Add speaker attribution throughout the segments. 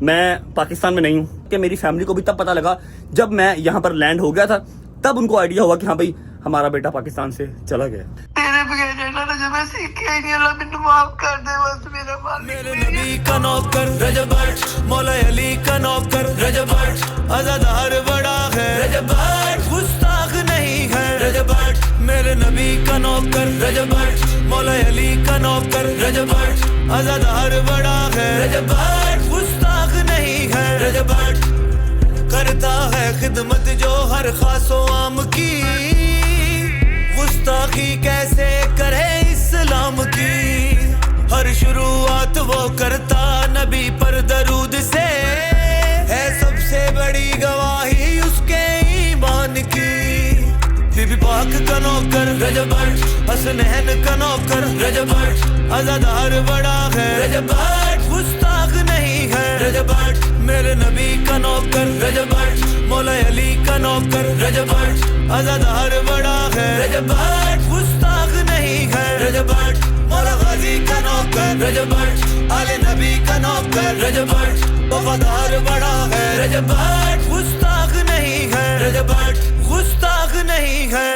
Speaker 1: میں پاکستان میں نہیں ہوں کہ میری فیملی کو بھی تب پتہ لگا جب میں یہاں پر لینڈ ہو گیا تھا, تب ان کو آئیڈیا ہوا کہ ہاں بھائی ہمارا بیٹا پاکستان سے چلا گیا.
Speaker 2: تیرے بغیر اللہ جب میں سیکھا ہی نہیں, اللہ مجھے معاف کر دے بس میرا مالک.
Speaker 3: میرے نبی کا نوکر رجب بٹ, مولا علی کا نوکر رجب بٹ, عزادار بڑا ہے رجب بٹ, گستاخ نہیں ہے رجب بٹ. میرے نبی کا نوکر رجب بٹ, مولا علی کا نوکر رجب بٹ, عزادار بڑا ہے رجب بٹ, گستاخ نہیں ہے رجب بٹ. کرتا ہے خدمت جو ہر خاص و عام کی, گستاخی کیسے کرے اسلام کی. ہر شروعات وہ کرتا نبی پر درود سے, ہے سب سے بڑی گواہی اس کے ایمان کی. بی بی پاک کا نوکر رجب بٹ, حسنین کا نوکر رجب بٹ, عزادار بڑا ہے رجب بٹ, گستاخ نہیں ہے رجب بٹ. میرے نبی کا نوکر رجب بٹ, مولا علی کا نوکر رجب بٹ, عزادار بڑا ہے رجب بٹ, گستاخ نہیں ہے رجب بٹ. مولا غازی کا نوکر رجب بٹ, آل نبی کا نوکر رجب بٹ, وفادار بڑا ہے رجب بٹ, گستاخ نہیں ہے رجب بٹ, گستاخ نہیں ہے.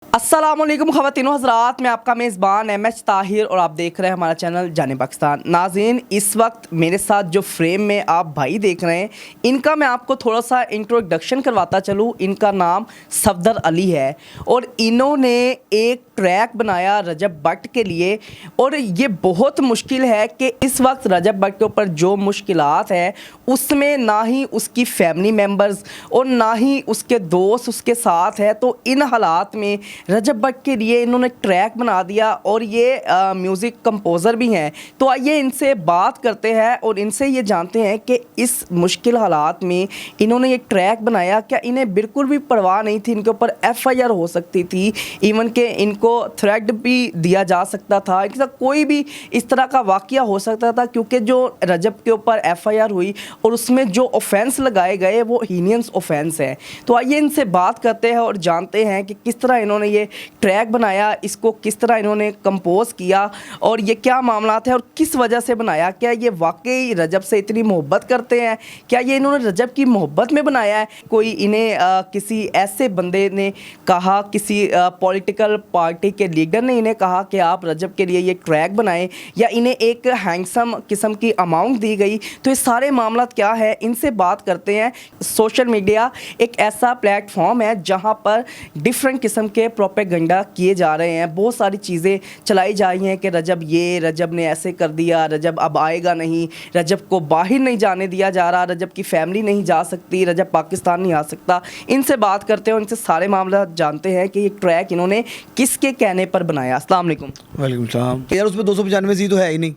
Speaker 4: السلام علیکم خواتین و حضرات, میں آپ کا میزبان ایم ایچ طاہر اور آپ دیکھ رہے ہیں ہمارا چینل جان پاکستان. ناظرین, اس وقت میرے ساتھ جو فریم میں آپ بھائی دیکھ رہے ہیں, ان کا میں آپ کو تھوڑا سا انٹروڈکشن کرواتا چلوں. ان کا نام صفدر علی ہے اور انہوں نے ایک ٹریک بنایا رجب بٹ کے لیے, اور یہ بہت مشکل ہے کہ اس وقت رجب بٹ کے اوپر جو مشکلات ہیں اس میں نہ ہی اس کی فیملی ممبرز اور نہ ہی اس کے دوست اس کے ساتھ ہے. تو ان حالات میں رجب بٹ کے لیے انہوں نے ٹریک بنا دیا, اور یہ میوزک کمپوزر بھی ہیں. تو آئیے ان سے بات کرتے ہیں اور ان سے یہ جانتے ہیں کہ اس مشکل حالات میں انہوں نے یہ ٹریک بنایا, کیا انہیں بالکل بھی پرواہ نہیں تھی, ان کے اوپر ایف آئی آر ہو سکتی تھی, ایون کہ ان کو تھریٹ بھی دیا جا سکتا تھا, ان کے ساتھ کوئی بھی اس طرح کا واقعہ ہو سکتا تھا, کیونکہ جو رجب کے اوپر ایف آئی آر ہوئی اور اس میں جو اوفینس لگائے گئے وہ ہینینس اوفینس ہے. تو آئیے ان سے بات کرتے ہیں اور جانتے ہیں کہ کس طرح انہوں نے یہ ٹریک بنایا, اس کو کس طرح انہوں نے کمپوز کیا, اور یہ کیا معاملات ہیں اور کس وجہ سے بنایا. کیا یہ واقعی رجب سے اتنی محبت کرتے ہیں, کیا یہ انہوں نے رجب کی محبت میں بنایا ہے, کوئی انہیں کسی ایسے بندے نے کہا, کسی پولیٹیکل پارٹی کے لیڈر نے انہیں کہا کہ آپ رجب کے لیے یہ ٹریک بنائیں, یا انہیں ایک ہینڈسم قسم کی اماؤنٹ دی گئی. تو یہ سارے معاملات کیا ہے, ان سے بات کرتے ہیں. سوشل میڈیا ایک ایسا پلیٹ فارم ہے جہاں پر ڈفرینٹ قسم کے پروپیگنڈا کیے جا رہے ہیں, بہت ساری چیزیں چلائی جا رہی ہیں کہ رجب نے ایسے کر دیا, رجب اب آئے گا نہیں, رجب کو باہر نہیں جانے دیا جا رہا, رجب کی فیملی نہیں جا سکتی, رجب پاکستان نہیں آ سکتا. ان سے بات کرتے ہیں اور ان سے سارے معاملات جانتے ہیں کہ یہ ٹریک انہوں نے کس کے کہنے پر بنایا. السلام علیکم.
Speaker 5: وعلیکم السلام. یار اس میں 295 سی تو ہے ہی نہیں,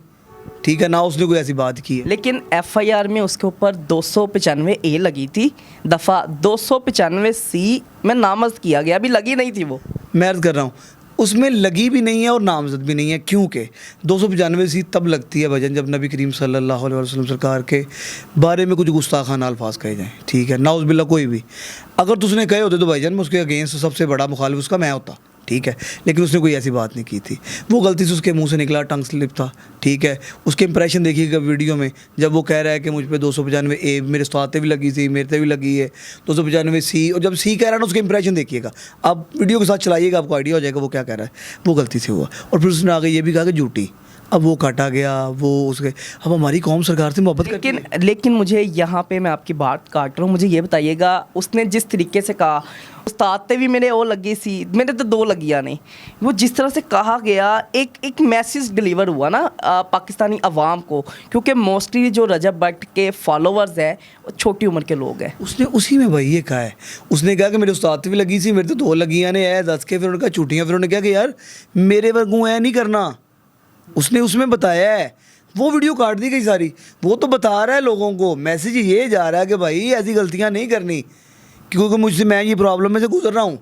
Speaker 5: ٹھیک ہے نا, اس نے کوئی ایسی بات کی ہے,
Speaker 4: لیکن ایف آئی آر میں اس کے اوپر 295 اے لگی تھی, دفعہ 295 سی میں نامزد کیا گیا, ابھی لگی نہیں تھی. وہ
Speaker 5: میں عرض کر رہا ہوں اس میں لگی بھی نہیں ہے اور نامزد بھی نہیں ہے, کیونکہ 295 سی تب لگتی ہے بھجن جب نبی کریم صلی اللہ علیہ وسلم سرکار کے بارے میں کچھ گستاخانہ الفاظ کہے جائیں, ٹھیک ہے, ناؤز باللہ کوئی بھی. اگر تو اس نے کہے ہوتے تو بھائی جان میں اس کے اگینسٹ سب سے بڑا مخالف اس کا میں ہوتا, ٹھیک ہے, لیکن اس نے کوئی ایسی بات نہیں کی تھی. وہ غلطی سے اس کے منہ سے نکلا, ٹنگ سلپ تھا, ٹھیک ہے. اس کے امپریشن دیکھیے گا ویڈیو میں, جب وہ کہہ رہا ہے کہ مجھ پہ 295 اے میرے استاد بھی لگی تھی, میرے بھی لگی ہے 295 سی, اور جب سی کہہ رہا ہے نا اس کے امپریشن دیکھیے گا, آپ ویڈیو کے ساتھ چلائیے گا, آپ کو آئیڈیا ہو جائے گا وہ کیا کہہ رہا ہے. وہ غلطی سے ہوا, اور پھر اس نے آگے یہ بھی کہا کہ جھوٹی. اب وہ کاٹا گیا, وہ اس کے, اب ہماری قوم سرکار سے محبت کرتی ہے.
Speaker 4: لیکن مجھے یہاں پہ میں آپ کی بات کاٹ رہا ہوں, مجھے یہ بتائیے گا اس نے جس طریقے سے کہا, استاد تے بھی میرے وہ لگی سی, میرے تو 2 لگیا نہیں, وہ جس طرح سے کہا گیا ایک میسیج ڈلیور ہوا نا پاکستانی عوام کو, کیونکہ موسٹلی جو رجب بٹ کے فالوورز ہیں وہ چھوٹی عمر کے لوگ ہیں.
Speaker 5: اس نے اسی میں بھائی یہ کہا ہے, اس نے کہا کہ میرے استاد بھی لگی سی, میرے تو 2 لگیاں نے ہے 10 کے, پھر انہوں نے کہا چھوٹیاں, پھر انہوں نے کہا کہ یار میرے ورگوں ہے نہیں کرنا, اس نے اس میں بتایا ہے. وہ ویڈیو کاٹ دی گئی ساری, وہ تو بتا رہا ہے لوگوں کو, میسیج یہ جا رہا ہے کہ بھائی ایسی غلطیاں نہیں کرنی, کیونکہ مجھ سے میں یہ پرابلم میں سے گزر رہا ہوں.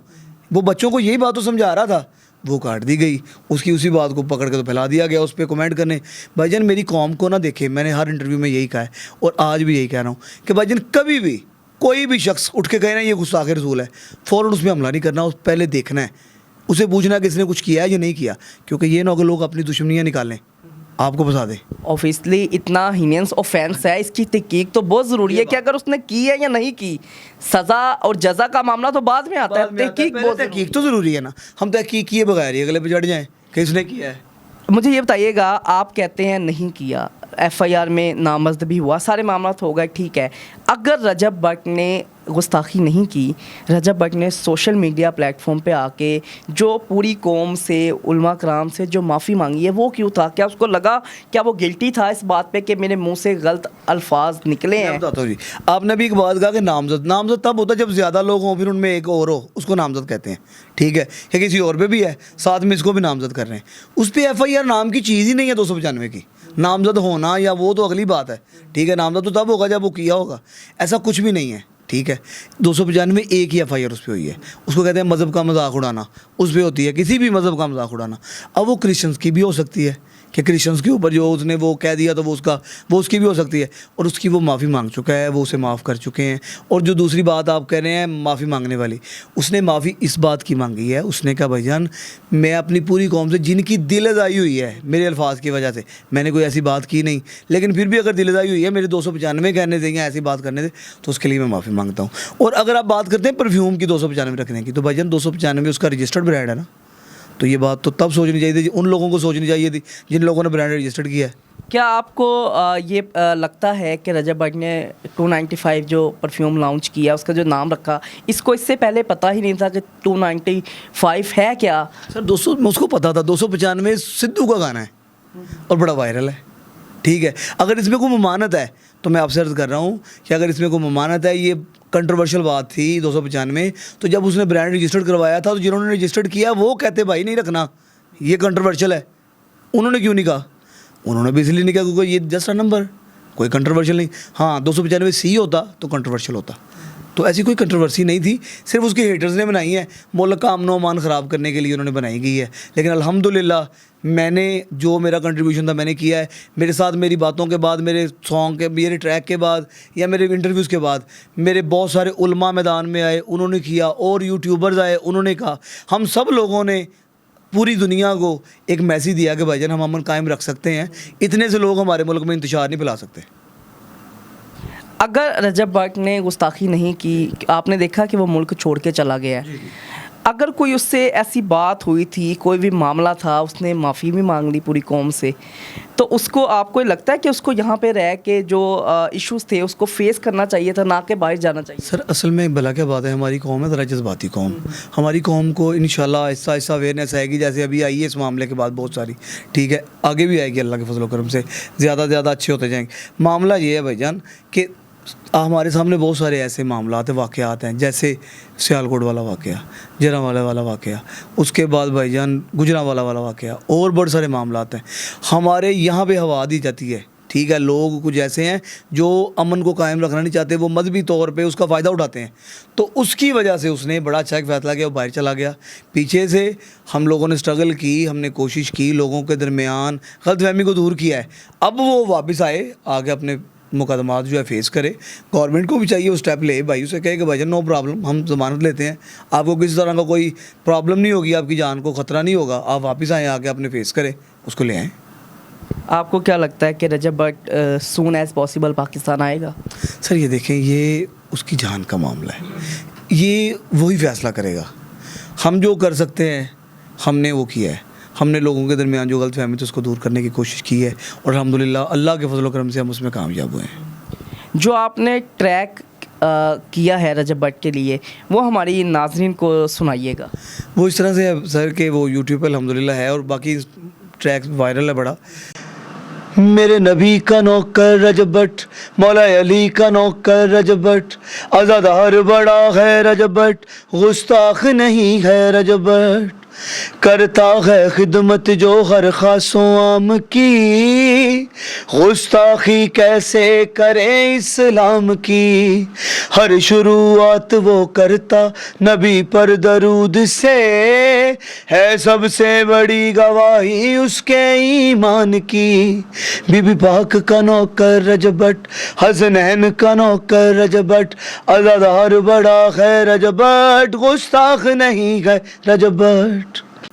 Speaker 5: وہ بچوں کو یہی بات تو سمجھا رہا تھا, وہ کاٹ دی گئی. اس کی اسی بات کو پکڑ کے تو پھیلا دیا گیا, اس پہ کمنٹ کرنے. بھائی جان میری قوم کو نہ دیکھے, میں نے ہر انٹرویو میں یہی کہا ہے اور آج بھی یہی کہہ رہا ہوں کہ بھائی جان کبھی بھی کوئی بھی شخص اٹھ کے کہے نا یہ گستاخ رسول ہے, فوراً اس میں حملہ نہیں کرنا, اس پہلے دیکھنا ہے, اسے پوچھنا کہ اس نے کچھ کیا ہے یا نہیں کیا, کیونکہ یہ نہ کہ لوگ اپنی دشمنیاں نکالیں. آپ کو بتا دیں.
Speaker 4: ऑब्वियसली इतना हीनियस ऑफेंस है, इसकी तहकीक तो बहुत ज़रूरी है कि अगर उसने की है या नहीं की, सज़ा और जज़ा का मामला तो बाद में आता है, तहकीक बहुत ज़रूरी
Speaker 5: तहकीक तो ज़रूरी है ना. हम तहकीक किए बगैर ही अगले पे चढ़ जाएं कि इसने किया है.
Speaker 4: है. मुझे ये बताइएगा, आप कहते हैं नहीं किया, FIR में नामजद भी हुआ, सारे मामला हो गए, ठीक है. अगर रजब भट्ट ने गुस्ताखी नहीं की, रजब भट्ट ने सोशल मीडिया प्लेटफॉर्म पे आके जो पूरी कौम से, उलमा कराम से जो माफ़ी मांगी है, वो क्यों था? क्या उसको लगा, क्या वो गिल्टी था इस बात पे कि मेरे मुंह से गलत अल्फाज निकले हैं?
Speaker 5: बताता हूँ जी. आपने भी एक बात कहा कि नामजद तब होता है जब ज़्यादा लोग हों, फिर उनमें एक और हो, उसको नामजद कहते हैं. ठीक है, कि किसी और पे भी है, साथ में इसको भी नामजद कर रहे हैं. उस पर FIR नाम की चीज़ ही नहीं है 295 की. नामजद होना या वो तो अगली बात है. ठीक है, नामजद तो तब होगा जब वो किया होगा. ऐसा कुछ भी नहीं है. ठीक है, 295 एक ही FIR उस पर हुई है. उसको कहते हैं मज़हब का मजाक उड़ाना. उस पर होती है किसी भी मज़हब का मजाक उड़ाना. अब वो क्रिश्चियंस की भी हो सकती है कि क्रिश्चियंस के ऊपर जो उसने वो कह दिया तो वो उसकी भी हो सकती है. और उसकी वो माफ़ी मांग चुका है, वो उसे माफ़ कर चुके हैं. और जो दूसरी बात आप कह रहे हैं माफ़ी मांगने वाली, उसने माफ़ी इस बात की मांगी है, उसने कहा भाईजान मैं अपनी पूरी कौम से जिनकी दिल अज़ाई हुई है मेरे अल्फाज की वजह से, मैंने कोई ऐसी बात की नहीं, लेकिन फिर भी अगर दिल अज़ाई हुई है मेरे 295 कहने देंगे, ऐसी बात करने दे, तो उसके लिए मैं माफ़ी मांगता हूँ. और अगर आप बात करते हैं परफ्यूम की 295 रखने की, तो भाईजान 295 उसका रजिस्टर्ड ब्रांड है ना. तो ये बात तो तब सोचनी चाहिए थी, उन लोगों को सोचनी चाहिए थी जिन लोगों ने ब्रांड रजिस्टर्ड किया है.
Speaker 4: क्या आपको ये लगता है कि रजब भट्ट ने 295 जो परफ्यूम लॉन्च किया, उसका जो नाम रखा, इसको इससे पहले पता ही नहीं था कि 295 है क्या?
Speaker 5: सर 200 उसको पता था. 295 सिद्धू का गाना है और बड़ा वायरल है. ठीक है, अगर इसमें कोई ममानत है तो मैं आपसे अर्ज़ कर रहा हूँ कि अगर इसमें कोई ममानत है, ये कंट्रोवर्शियल बात थी 295, तो जब उसने ब्रांड रजिस्टर्ड करवाया था तो जिन्होंने रजिस्टर्ड किया वो कहते भाई नहीं रखना, ये कंट्रोवर्शियल है. उन्होंने क्यों नहीं कहा? उन्होंने भी इसलिए नहीं कहा क्योंकि ये जस्ट अ नंबर, कोई कंट्रोवर्शियल नहीं. हाँ 295C होता तो कंट्रोवर्शियल होता. तो ऐसी कोई कंट्रोवर्सी नहीं थी, सिर्फ उसके हेटर्स ने बनाई है, मुल्क का अमन अमान ख़राब करने के लिए उन्होंने बनाई गई है. लेकिन अल्हम्दुलिल्लाह मैंने जो मेरा कंट्रीब्यूशन था मैंने किया है. मेरे साथ मेरी बातों के बाद, मेरे सॉन्ग के, मेरे ट्रैक के बाद या मेरे इंटरव्यूज़ के बाद मेरे बहुत सारे उलमा मैदान में आए, उन्होंने किया, और यूट्यूबर्स आए, उन्होंने कहा. हम सब लोगों ने पूरी दुनिया को एक मैसेज दिया कि भाईजान हम अमन कायम रख सकते हैं, इतने से लोग हमारे मुल्क में इंतशार नहीं फैला सकते.
Speaker 4: अगर रजब भट्ट ने गुस्ताखी नहीं की, आपने देखा कि वो मुल्क छोड़ के चला गया है, अगर कोई उससे ऐसी बात हुई थी, कोई भी मामला था, उसने माफ़ी भी मांग ली पूरी कौम से, तो उसको आपको लगता है कि उसको यहाँ पे रह के जो इश्यूज़ थे उसको फेस करना चाहिए था, ना कि बाहर जाना चाहिए?
Speaker 5: सर असल में भला क्या बात है, हमारी कौम है ज़रा जज्बाती कौम. हमारी कौम को इंशाल्लाह आहिस्ता आहिस्ता अवेयरनेस आएगी, जैसे अभी आई है इस मामले के बाद बहुत सारी. ठीक है, आगे भी आएगी अल्लाह के फजल व करम से, ज़्यादा अच्छे होते जाएंगे. मामला ये है भाईजान कि हमारे सामने बहुत सारे ऐसे मामलात वाक़यात हैं, जैसे सियालकोट वाला वाक़या, जरांवाला वाला वाक़या, उसके बाद भाईजान गुजरांवाला वाला वाक़या, और बहुत सारे मामलात हैं. हमारे यहाँ पे हवा दी जाती है. ठीक है, लोग कुछ ऐसे हैं जो अमन को कायम रखना नहीं चाहते, वो मजहबी तौर पे उसका फ़ायदा उठाते हैं. तो उसकी वजह से उसने बड़ा अच्छा एक फ़ैसला किया, वो बाहर चला गया. पीछे से हम लोगों ने स्ट्रगल की, हमने कोशिश की, लोगों के दरमियान गलतफहमी को दूर किया है. अब वो वापस आए, आगे अपने मुकदमात जो है फेस करे. गवर्नमेंट को भी चाहिए वो स्टेप ले, भाई उसे कहे कि भाईजान नो प्रॉब्लम, हम ज़मानत लेते हैं, आपको किसी तरह का कोई प्रॉब्लम नहीं होगी, आपकी जान को ख़तरा नहीं होगा, आप वापस आएँ, आके अपने फेस करें, उसको ले आएँ.
Speaker 4: आपको क्या लगता है कि Rajab Butt soon as possible Pakistan आएगा?
Speaker 5: सर ये देखें, ये उसकी जान का मामला है, ये वही फ़ैसला करेगा. हम जो कर सकते हैं हमने वो किया है. हमने लोगों के दरमियान जो गलतफहमी थी उसको दूर करने की कोशिश की है, और अल्हम्दुलिल्लाह अल्लाह के फजल व करम से हम उसमें कामयाब हुए हैं.
Speaker 4: जो आपने ट्रैक किया है रजब भट्ट के लिए, वो हमारी नाज़रीन को सुनाइएगा.
Speaker 5: वो इस तरह से है सर कि वो यूट्यूब पर अल्हम्दुलिल्लाह है, और बाकी ट्रैक वायरल है बड़ा. मेरे नबी का नौकर रजब भट्ट, मौला अली का नौकर रजब भट्ट, आज़ादार बड़ा है रजब भट्ट, गुस्ताख नहीं है रजब भट्ट, करता है खिदमत जो हर खासों आम की, गुस्ताखी कैसे करे इस्लाम की, हर शुरुआत वो करता नबी पर दरूद से, है सबसे बड़ी गवाही उसके ईमान की. बीबी पाक का नौकर रजब भट्ट, हसनैन का नौकर रजब भट्ट, आज़ादार बड़ा है रजब भट्ट, गुस्ताख नहीं है रजब भट्ट.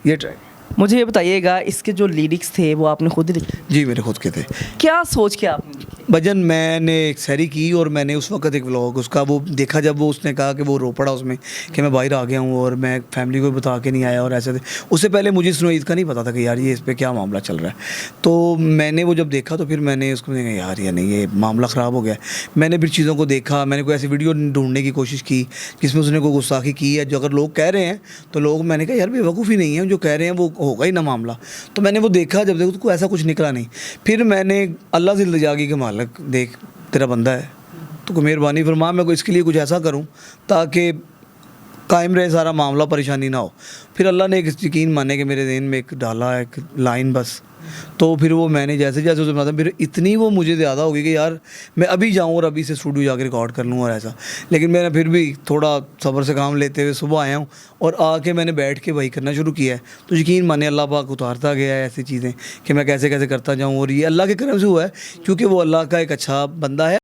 Speaker 5: ये ट्रैक
Speaker 4: मुझे ये बताइएगा, इसके जो लिरिक्स थे वो आपने खुद ही लिखे?
Speaker 5: जी मेरे खुद के थे।
Speaker 4: क्या सोच के आपने लिखे?
Speaker 5: भजन मैंने एक सैरी की और मैंने उस वक्त एक व्लॉग उसका वो देखा, जब वो उसने कहा कि वो रो पड़ा उसमें कि मैं बाहर आ गया हूँ और मैं फैमिली को बता के नहीं आया और ऐसे थे। उससे पहले मुझे सुनोईद का नहीं पता था कि यार ये इस पर क्या मामला चल रहा है। तो मैंने वो जब देखा तो फिर मैंने उसको देखा यार या नहीं ये मामला ख़राब हो गया। मैंने फिर चीज़ों को देखा, मैंने कोई ऐसी वीडियो ढूंढने की कोशिश की जिसमें उसने कोई गुस्ताखी की है। जो अगर लोग कह रहे हैं तो लोग, मैंने कहा यार बेवकूफ़ी नहीं है, जो कह रहे हैं वो होगा ही ना मामला। तो मैंने वो देखा, जब देखो तो ऐसा कुछ निकला नहीं। फिर मैंने अल्लाह से इल्तिजा की कि मालिक देख तेरा बंदा है, तो कोई मेहरबानी फरमा, मैं को इसके लिए कुछ ऐसा करूं ताकि कायम रहे सारा मामला, परेशानी ना हो। फिर अल्लाह ने एक यकीन माने कि मेरे दिन में एक डाला एक लाइन बस, तो फिर वो मैंने जैसे जैसे उसे बताया फिर इतनी वो मुझे ज़्यादा हो गई कि यार मैं अभी जाऊँ और अभी से स्टूडियो जाकर रिकॉर्ड कर लूँ और ऐसा। लेकिन मैंने फिर भी थोड़ा सब्र से काम लेते हुए सुबह आया हूँ और आके मैंने बैठ के वही करना शुरू किया है। तो यकीन माने अल्लाह पाक उतारता गया है ऐसी चीज़ें कि मैं कैसे कैसे करता जाऊँ, और ये अल्लाह के करम से हुआ है क्योंकि वो अल्लाह का एक अच्छा बंदा है।